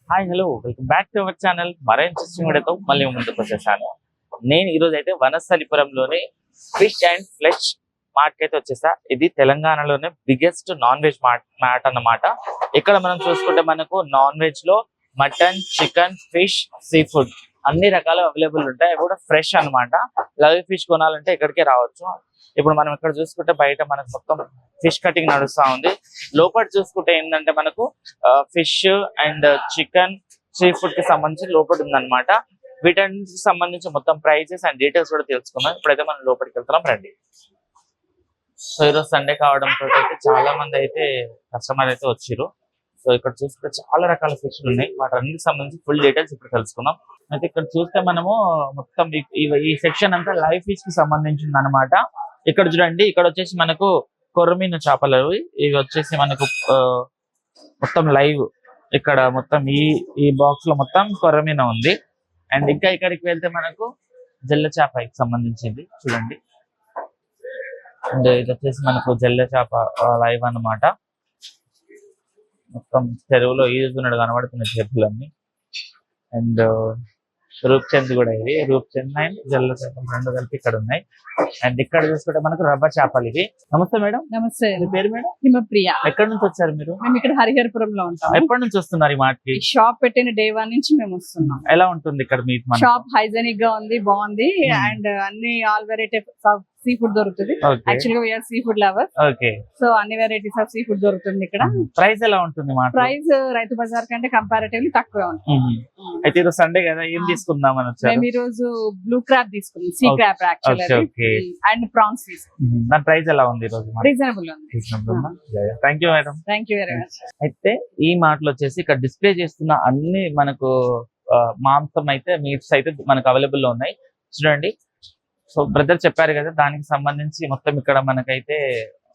Hi hello welcome back to our channel. మరో interesting వీడియోతో మళ్ళీ ముందుకు వచ్చేసాను. నేను ఈరోజు అయితే వనస్థలిపురంలోని ఫిష్ అండ్ ఫ్లెష్ మార్ట్ అయితే వచ్చేసా. ఇది తెలంగాణలోనే బిగ్గెస్ట్ నాన్ వెజ్ మార్ట్ అన్నమాట. ఇక్కడ మనం చూసుకుంటే మనకు నాన్ వెజ్ లో mutton, chicken, fish, sea food అన్ని రకాలు అవైలబుల్ ఉంటాయి. అవి కూడా ఫ్రెష్ అన్నమాట. లవ్ ఫిష్ కొనాలంటే ఇక్కడికే రావచ్చు. ఇప్పుడు మనం ఇక్కడ చూసుకుంటే బయట మనకు మొత్తం ఫిష్ కటింగ్ నడుస్తా ఉంది. లోపల చూసుకుంటే ఏంటంటే మనకు fish and chicken, sea food కి సంబంధించి లోపల ఉందన్నమాట. వీటన్నిటికి సంబంధించి మొత్తం ప్రైజెస్ అండ్ డీటెయిల్స్ కూడా తెలుసుకుందాం. ఇప్పుడైతే మనం లోపలికి వెళ్తున్నాం, రండి. సో ఈరోజు సండే కావడంతో అయితే చాలా మంది అయితే కస్టమర్ అయితే వచ్చారు. సో ఇక్కడ చూస్తే చాలా రకాల ఫిష్లు ఉన్నాయి. వాటన్నిటికి సంబంధించి ఫుల్ డీటెయిల్స్ ఇప్పుడు తెలుసుకుందాం. అయితే ఇక్కడ చూస్తే మనము మొత్తం ఈ సెక్షన్ అంతా లైవ్ ఫిష్ కి సంబంధించింది అనమాట. ఇక్కడ చూడండి, ఇక్కడ వచ్చేసి మనకు కొర్రమీను చేపలు, ఇవి వచ్చేసి మనకు మొత్తం లైవ్. ఇక్కడ మొత్తం ఈ బాక్స్ లో మొత్తం కొర్రమీన ఉంది. అండ్ ఇంకా ఇక్కడికి వెళ్తే మనకు జల్ల చేపకి సంబంధించింది చూడండి. అండ్ ఇది వచ్చేసి మనకు జల్ల చేప లైవ్ అన్నమాట. మొత్తం చెరువులో ఈదుతున్నాడు కనబడుతున్న చేపలన్నీ. అండ్ రూప్చంద్ కూడా, ఇది రూప్చంద్ అండ్ జల్ల చేపలు రెండు కలిపి ఇక్కడ ఉన్నాయి. అండ్ ఇక్కడ చూసుకుంటే మనకు రవ్వ చేపలు ఇవి. నమస్తే మేడం. నమస్తే. మీ పేరు మేడం? హిమప్రియ. ఎక్కడి నుంచి వచ్చారు మీరు? మేము ఇక్కడ హరిహరపురంలో ఉంటాం. ఎప్పటి నుంచి వస్తున్నారు ఈ మార్ట్ కి? షాప్ పెట్టిన డే 1 నుంచి మేము వస్తున్నాం. ఎలా ఉంటుంది ఇక్కడ మీ షాప్? హైజెనిక్ గా ఉంది, బాగుంది. అండ్ అన్ని all varieties of seafood దొరుకుతుంది. యాక్చువల్ గా we are seafood lover. Okay. So అన్ని వెరైటీస్ ఆఫ్ సీ ఫుడ్ దొరుకుతుంది ఇక్కడ. ప్రైస్ ఎలా ఉంటుంది? ప్రైస్ రైతు బజార్ కంటే కంపారిటివ్లీ తక్కువే ఉంటుంది. అయితే ఈరోజు సండే కదా, ఏం తీసుకుందాం అని వచ్చారు? మేము ఈ రోజు బ్లూ క్రాబ్ తీసుకున్నాం, sea crab actually, and prawns తీసుకున్నాం. దాని ప్రైస్ ఎలా ఉంది ఈ రోజు? రీజనబుల్ ఉంది. Thank you madam. Thank you very much. అయితే ఈ మార్ట్ లో వచ్చేసి ఇక్కడ డిస్ప్లే చేస్తున్న అన్ని మనకు మాంసం అయితే, మీట్స్ అయితే మనకు అవైలబుల్ లో ఉన్నాయి చూడండి. సో బ్రదర్ చెప్పారు కదా, దానికి సంబంధించి మొత్తం ఇక్కడ మనకైతే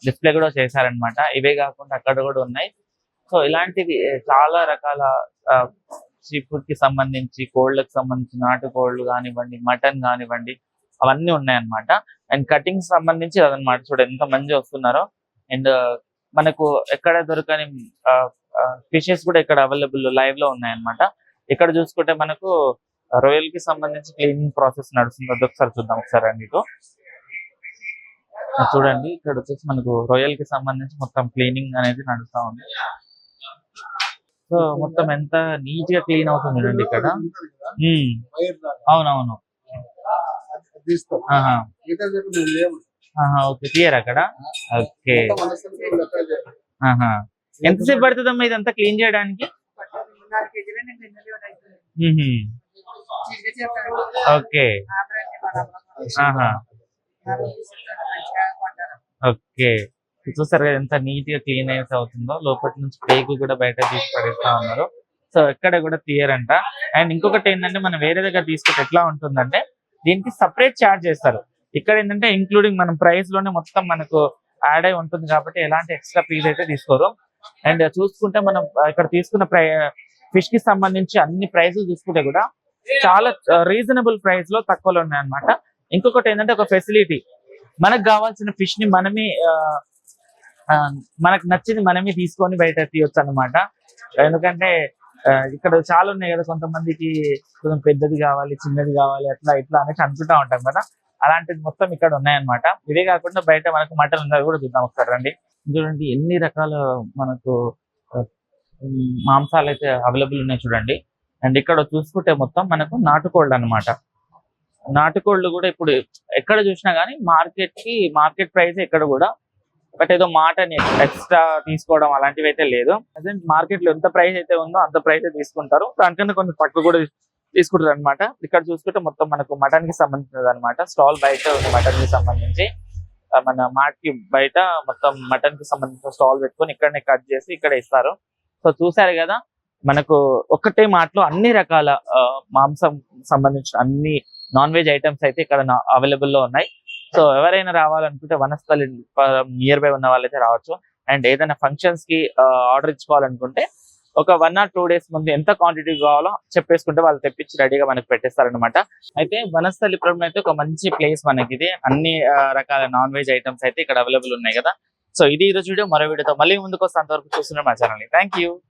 డిస్ప్లే కూడా చేశారనమాట. ఇవే కాకుండా అక్కడ కూడా ఉన్నాయి. సో ఇలాంటివి చాలా రకాల సీ ఫుడ్ కి సంబంధించి, కోళ్ళకి సంబంధించి, నాటుకోళ్ళు కానివ్వండి, మటన్ కానివ్వండి, అవన్నీ ఉన్నాయన్నమాట. అండ్ కటింగ్ సంబంధించి అదనమాట. చూడండి ఎంత మంది వస్తున్నారో. అండ్ మనకు ఎక్కడ దొరకని ఫిషెస్ కూడా ఇక్కడ అవైలబుల్ లైవ్ లో ఉన్నాయన్నమాట. ఇక్కడ చూసుకుంటే మనకు రొయ్యల్ కి సంబంధించి క్లీనింగ్ ప్రాసెస్ నడుస్తుంది. అది ఒకసారి చూద్దాం ఒకసారి అండి. చూడండి, ఇక్కడ వచ్చేసి మనకు రొయ్యల్ కి సంబంధించి మొత్తం క్లీనింగ్ అనేది నడుస్తా ఉంది. సో మొత్తం ఎంత నీట్ గా క్లీన్ అవుతుంది చూడండి ఇక్కడ. అవునవును. ఓకే, క్లియర్ అక్కడ. ఓకే, ఎంతసేపు పడుతుందమ్మా ఇదంతా క్లీన్ చేయడానికి? ఓకే ఓకే, చూసారు కదా ఎంత నీట్ గా క్లీన్ అయితే అవుతుందో. లోపల నుంచి పేగు కూడా బయట తీసి పడేస్తా ఉన్నారు. సో ఎక్కడ కూడా క్లియర్ అంట. అండ్ ఇంకొకటి ఏంటంటే, మనం వేరే దగ్గర తీసుకుంటే ఎట్లా ఉంటుందంటే, దీనికి సపరేట్ ఛార్జ్ చేస్తారు. ఇక్కడ ఏంటంటే ఇంక్లూడింగ్ మనం ప్రైస్ లోనే మొత్తం మనకు యాడ్ అయి ఉంటుంది కాబట్టి ఎలాంటి ఎక్స్ట్రా ఫీజ్ అయితే తీసుకోరు. అండ్ చూసుకుంటే మనం ఇక్కడ తీసుకున్న ఫిష్ కి సంబంధించి అన్ని ప్రైజెస్ చూసుకుంటే కూడా చాలా రీజనబుల్ ప్రైస్ లో తక్కువలో ఉన్నాయి అనమాట. ఇంకొకటి ఏంటంటే, ఒక ఫెసిలిటీ, మనకు కావాల్సిన ఫిష్ ని మనమే, మనకు నచ్చింది మనమే తీసుకొని బయట తీయొచ్చు అనమాట. ఎందుకంటే ఇక్కడ చాలా ఉన్నాయి కదా, కొంతమందికి కొంచెం పెద్దది కావాలి, చిన్నది కావాలి, అట్లా ఇట్లా అనేసి అనుకుంటా ఉంటాం కదా. అలాంటిది మొత్తం ఇక్కడ ఉన్నాయన్నమాట. ఇవే కాకుండా బయట మనకు మటన్ ఉన్నది కూడా చూద్దాం ఒకసారి రండి. చూడండి ఎన్ని రకాల మనకు మాంసాలు అయితే అవైలబుల్ ఉన్నాయి చూడండి. అండ్ ఇక్కడ చూసుకుంటే మొత్తం మనకు నాటుకోళ్ళు అనమాట. నాటుకోళ్ళు కూడా ఇప్పుడు ఎక్కడ చూసినా గానీ మార్కెట్ ప్రైస్ ఎక్కడ కూడా, బట్ ఏదో మాటని ఎక్స్ట్రా తీసుకోవడం అలాంటివి అయితే లేదు. అదే మార్కెట్ లో ఎంత ప్రైస్ అయితే ఉందో అంత ప్రైస్ తీసుకుంటారు. దానికన్నా కొంచెం తక్కువ కూడా తీసుకుంటారు అనమాట. ఇక్కడ చూసుకుంటే మొత్తం మనకు మటన్ కి సంబంధించినది అనమాట. స్టాల్ బయట ఉంది మటన్ కి సంబంధించి. మన మార్ట్ కి బయట మొత్తం మటన్ కి సంబంధించిన స్టాల్ పెట్టుకొని ఇక్కడనే కట్ చేసి ఇక్కడ ఇస్తారు. సో చూసారు కదా, మనకు ఒక్కటే మార్ట్లో అన్ని రకాల మాంసం సంబంధించిన అన్ని నాన్ వెజ్ ఐటమ్స్ అయితే ఇక్కడ అవైలబుల్ లో ఉన్నాయి. సో ఎవరైనా రావాలనుకుంటే వనస్థలి నియర్ బై ఉన్న వాళ్ళైతే రావచ్చు. అండ్ ఏదైనా ఫంక్షన్స్ కి ఆర్డర్ ఇచ్చుకోవాలనుకుంటే ఒక 1 or 2 days ముందు ఎంత క్వాంటిటీ కావాలో చెప్పేసుకుంటే వాళ్ళు తెప్పించి రెడీగా మనకు పెట్టేస్తారనమాట. అయితే వనస్థలిపురం అయితే ఒక మంచి ప్లేస్ మనకి. ఇది అన్ని రకాల నాన్ వెజ్ ఐటమ్స్ అయితే ఇక్కడ అవైలబుల్ ఉన్నాయి కదా. సో ఇది ఈరోజు వీడియో. మరో వీడియోతో మళ్ళీ ముందుకు వస్తే అంతవరకు చూస్తున్నారు మా ఛానల్ ని. Thank you.